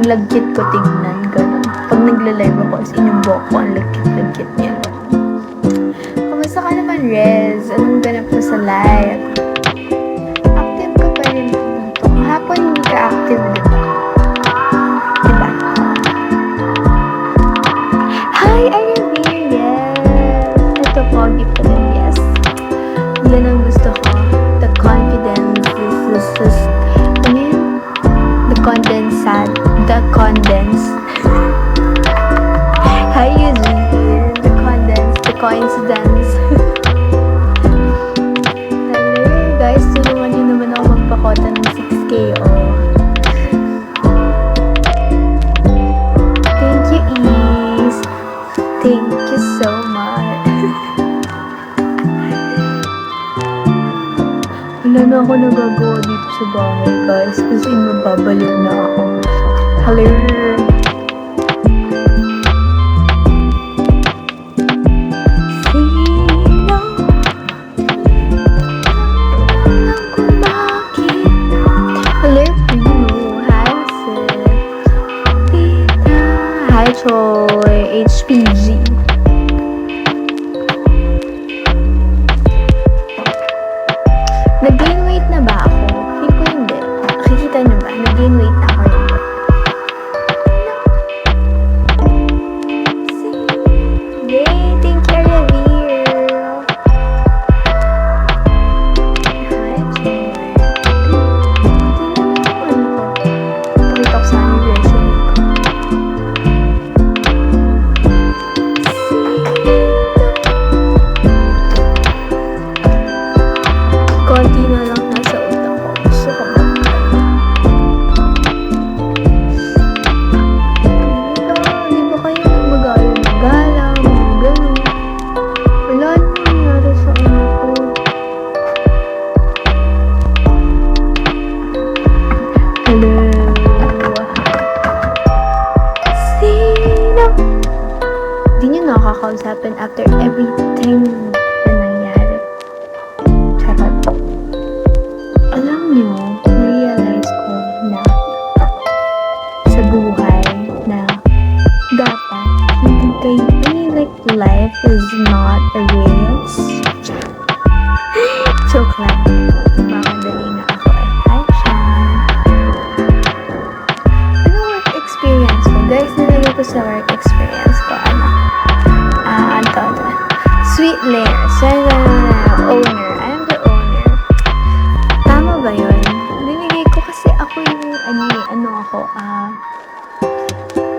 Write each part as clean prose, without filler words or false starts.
lagkit ko tignan, gano'n. Pag nagla-live ako, as in yung buhok ko, ang lagkit-lagkit niya. Kamusta ka naman, Rez? Anong ganap mo sa live? Active ka pa rin dito. Kahapon hindi ka active, diba? Diba? Hi, Arabir! Yes! Ito, pogi pa din, yes. Yan ang gusto ko. The confidence is ano yun? The condense. Hi, Eugene. The coincidence. Hello, guys. Tulungan nyo naman ako magpakota ng 6K, oh. Thank you, Ease. Thank you so much. Wala na ako nagagawa dito sa bahay, guys. Kasi mababaliw na ako. Hello. Choy, HPG. Nag-gain weight na ba ako? Hindi ko hindi. Nakikita nyo ba? Nag-gain weight na ako hindi. Yay! Thank you, Ravir! Hi, Choy. Pakita ko sa anniversary ko. Konti na lang nasa utak ko. Gusto ko ba? Di ba kayo nagmagayo ng gala, mga gano'n? Wala na nangyari sa ano ko. Hello? Sino? Di nyo nakakausapin after everything na nangyari. Charot. Alam nyo, na-realize ko na sa buhay na dapat hindi kayo, I mean, like, life is not a race. Joke lang. Makadali na ako eh. Hi, Sean. Ano work experience ko? Guys, nalagay ko sa work experience ko. Sweet Lair. Owner. I am the owner. Tama ba yun? Binigay ko kasi ako yung,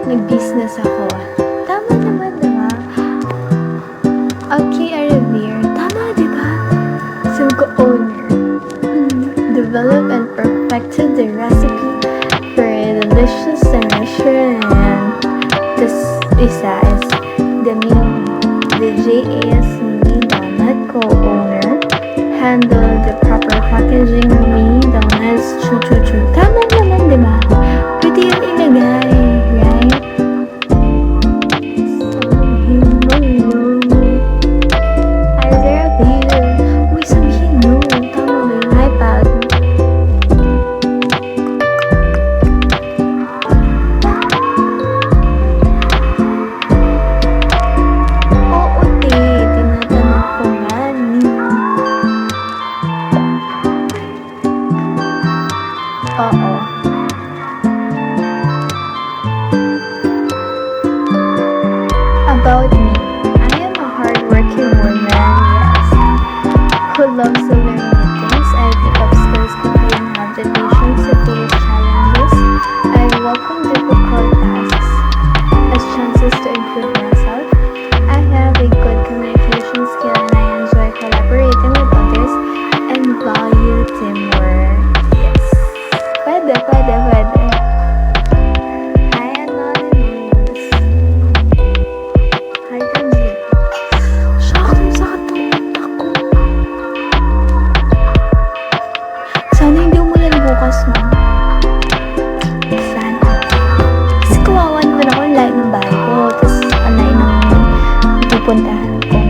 nag-business ako. Tama naman, diba? Okay, Arabir. Tama, diba? Sabi ko, owner. Develop and perfected the recipe for a delicious and Michelin. This isa is the JAS Me Donut co-owner. Handle the proper packaging of Me Donuts. True. Tama naman, diba? Pwede yun ilagay, right? Hi, Zerapil. Uy, sabihin no. Tama ba yung iPad? Oo, tinatanong ko yan. Oo. About me, I am a hardworking woman, yes, who loves to learn new things. I pick up skills quickly and have the patience to face challenges. I welcome difficult tasks as chances to improve myself. I have a good communication skill and I enjoy collaborating with others and value teamwork. Yes. Pwede. Hi, Anonymous. Hi, Kanji. Sakit ang utak ko. Sana hindi umulan bukas, no? Sana. Kasi kawawa naman ako, ang layo ng bahay ko. Tapos, ang layo ng pupuntahan ko.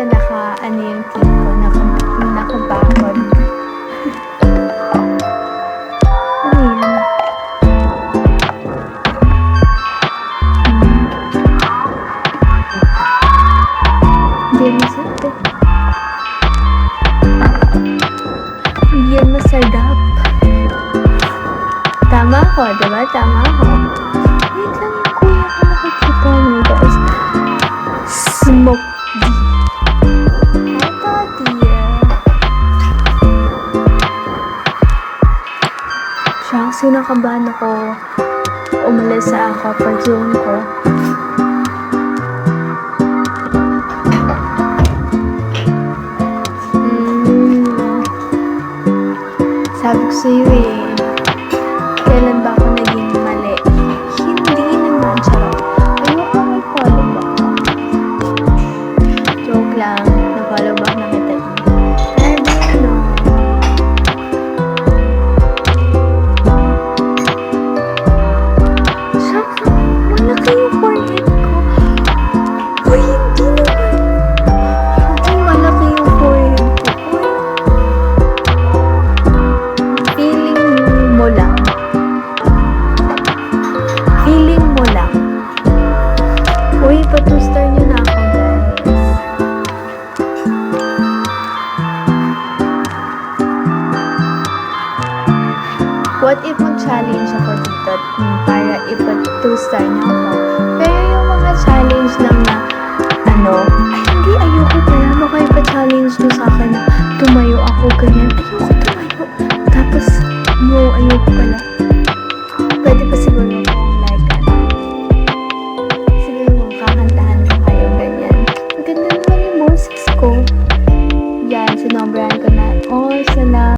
kasi ano yung team ko, nakabakod. Ano yan? Hindi yan masarap. Hindi yan masarap. Tama ako, diba? Tama ako. Wait lang yung kuya ko nakikita niyo, guys. Smoke D. Eto, dear. Siya, sinakabahan ako umalis sa comfort zone ko. Sabi ko sa'yo eh, kailan ba ako naging mali? Hindi naman, charot. Ayoko may follow back ka. Joke lang, na-follow back na kita. Pero ano? Shucks, malaki yung forehead ko. Uy, hindi naman. Hindi malaki yung forehead ko. Uy. Feeling mo lang. Feeling mo lang. Uy, pa-2-star nyo na ako, guys. What if mag-challenge ako dito para ipa-2-star nyo ako? Pero yung mga challenge lang na ay hindi, ayoko pala. Baka ipa-challenge nyo sa akin na tumayo ako ganyan.